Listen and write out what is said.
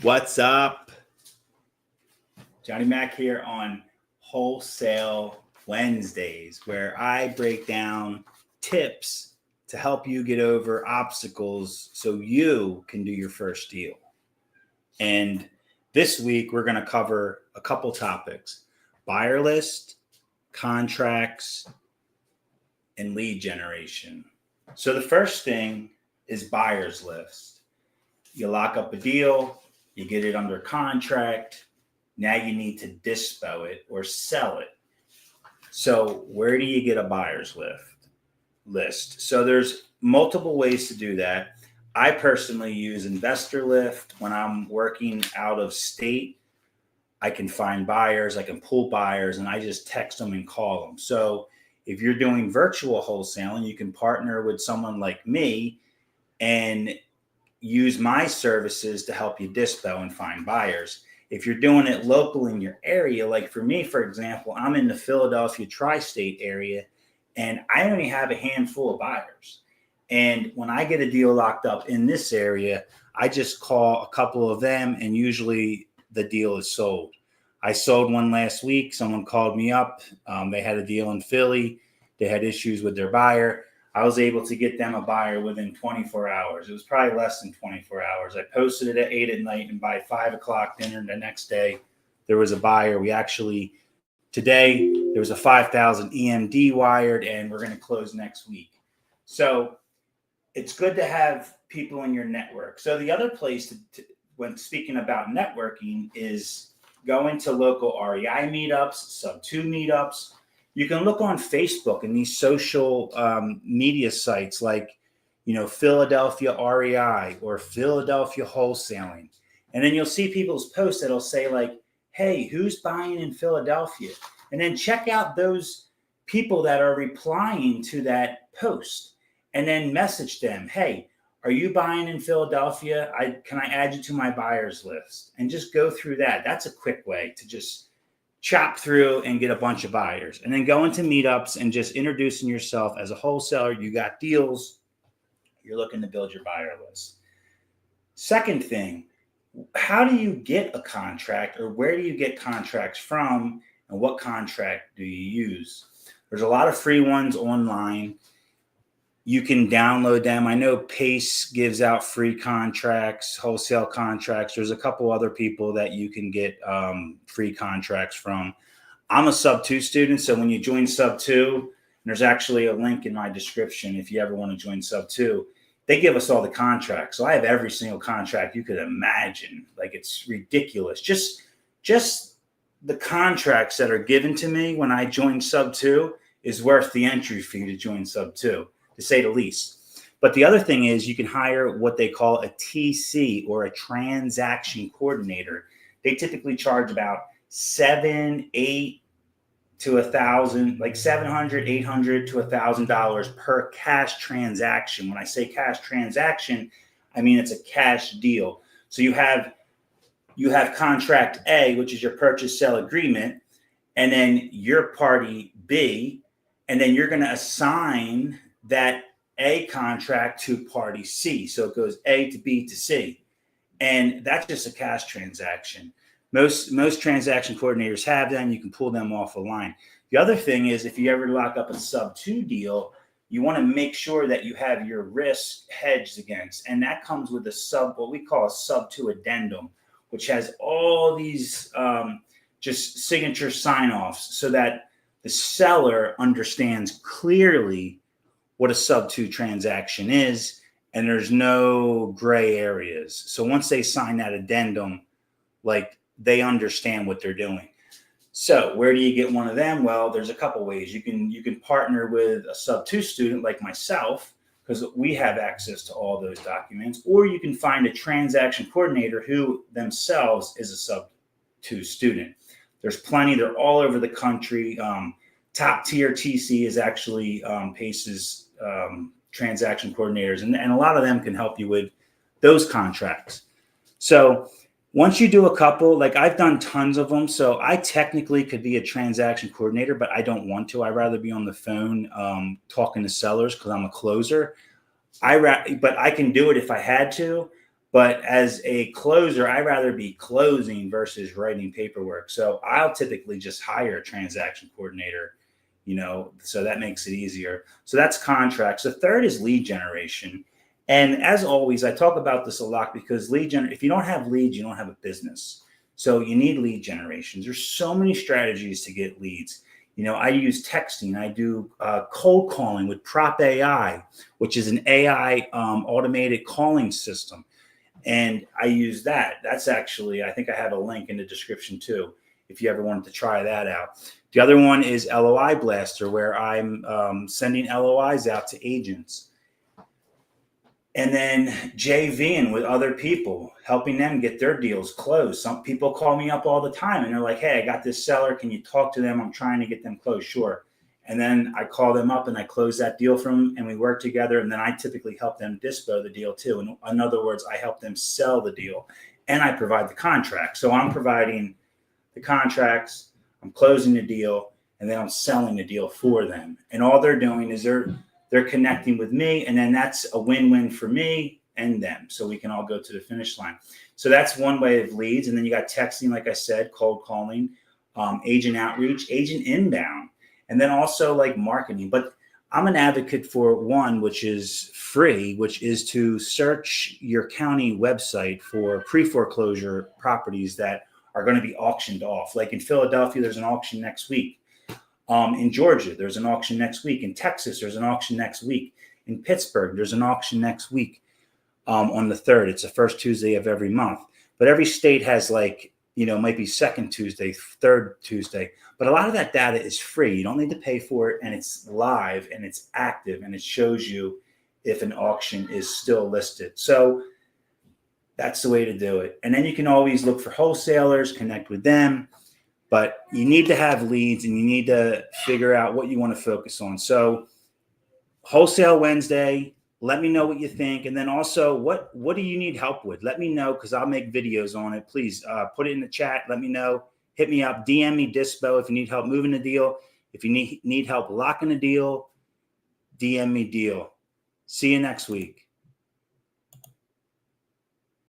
What's up? Johnny Mac here on Wholesale Wednesdays, where I break down tips to help you get over obstacles so you can do your first deal. And this week, we're going to cover a couple topics: buyer list, contracts, and lead generation. So the first thing is buyer's list. You lock up a deal, you get it under contract. Now you need to dispo it or sell it. So where do you get a buyer's list? So there's multiple ways to do that. I personally use Investor Lift when I'm working out of state. I can find buyers, I can pull buyers, and I just text them and call them. So if you're doing virtual wholesaling, you can partner with someone like me and use my services to help you dispo and find buyers. If you're doing it local in your area, like for me, for example, I'm in the Philadelphia tri-state area, and I only have a handful of buyers. And when I get a deal locked up in this area, I just call a couple of them, and usually the deal is sold. I sold one last week. Someone called me up. They had a deal in Philly. They had issues with their buyer. I was able to get them a buyer within 24 hours. It was probably less than 24 hours. I posted it at 8 at night, and by 5 o'clock dinner the next day, there was a buyer. Today, there was a 5,000 EMD wired, and we're going to close next week. So it's good to have people in your network. So the other place when speaking about networking is going to local REI meetups, sub-2 meetups. You can look on Facebook and these social media sites like, Philadelphia REI or Philadelphia Wholesaling. And then you'll see people's posts that'll say like, hey, who's buying in Philadelphia? And then check out those people that are replying to that post and then message them, hey, are you buying in Philadelphia? Can I add you to my buyers list? And just go through that. That's a quick way to just chop through and get a bunch of buyers, and then go into meetups and just introducing yourself as a wholesaler. You got deals, you're looking to build your buyer list. Second thing, how do you get a contract, or where do you get contracts from, and what contract do you use? There's a lot of free ones online. You can download them. I know Pace gives out free contracts, wholesale contracts. There's a couple other people that you can get free contracts from. I'm a sub-2 student, so when you join sub-2, there's actually a link in my description if you ever want to join sub-2. They give us all the contracts. So I have every single contract you could imagine. Like, it's ridiculous. Just the contracts that are given to me when I join sub-2 is worth the entry fee to join sub-2. To say the least. But the other thing is you can hire what they call a TC, or a transaction coordinator. They typically charge about $700 to $1,000, like $700, $800 to $1,000 per cash transaction. When I say cash transaction, I mean it's a cash deal. So you have contract A, which is your purchase sale agreement, and then your party B, and then you're going to assign that A contract to party C. So it goes A to B to C. And that's just a cash transaction. Most transaction coordinators have them. You can pull them off a line. The other thing is, if you ever lock up a sub-2 deal, you want to make sure that you have your risk hedged against. And that comes with what we call a sub-2 addendum, which has all these just signature sign-offs so that the seller understands clearly what a sub-2 transaction is, and there's no gray areas. So once they sign that addendum, like, they understand what they're doing. So where do you get one of them? Well, there's a couple ways. You can partner with a sub-2 student like myself, because we have access to all those documents, or you can find a transaction coordinator who themselves is a sub-2 student. There's plenty. They're all over the country. Top tier TC is actually Pace's transaction coordinators, and a lot of them can help you with those contracts. So once you do a couple, like I've done tons of them, so I technically could be a transaction coordinator, but I don't want to. I'd rather be on the phone talking to sellers because I'm a closer. But I can do it if I had to. But as a closer, I'd rather be closing versus writing paperwork. So I'll typically just hire a transaction coordinator, so that makes it easier. So that's contracts. The third is lead generation. And as always, I talk about this a lot because if you don't have leads, you don't have a business. So you need lead generations. There's so many strategies to get leads. I use texting. I do cold calling with Prop AI, which is an AI automated calling system. And I use that. That's actually, I think I have a link in the description too, if you ever wanted to try that out. The other one is LOI Blaster, where I'm sending LOIs out to agents. And then JVing with other people, helping them get their deals closed. Some people call me up all the time and they're like, hey, I got this seller. Can you talk to them? I'm trying to get them closed. Sure. And then I call them up and I close that deal for them and we work together. And then I typically help them dispo the deal too. And in other words, I help them sell the deal and I provide the contract. So I'm providing the contracts, I'm closing the deal, and then I'm selling the deal for them. And all they're doing is they're connecting with me, and then that's a win-win for me and them. So we can all go to the finish line. So that's one way of leads. And then you got texting, like I said, cold calling, agent outreach, agent inbound, and then also like marketing. But I'm an advocate for one, which is free, which is to search your county website for pre-foreclosure properties that are going to be auctioned off. Like in Philadelphia, there's an auction next week. In Georgia, there's an auction next week. In Texas, there's an auction next week. In Pittsburgh, there's an auction next week on the 3rd. It's the first Tuesday of every month. But every state has might be second Tuesday, third Tuesday. But a lot of that data is free. You don't need to pay for it, and it's live, and it's active, and it shows you if an auction is still listed. So that's the way to do it. And then you can always look for wholesalers, connect with them. But you need to have leads and you need to figure out what you want to focus on. So Wholesale Wednesday, let me know what you think. And then also, what do you need help with? Let me know because I'll make videos on it. Please put it in the chat. Let me know. Hit me up. DM me Dispo if you need help moving the deal. If you need help locking the deal, DM me deal. See you next week.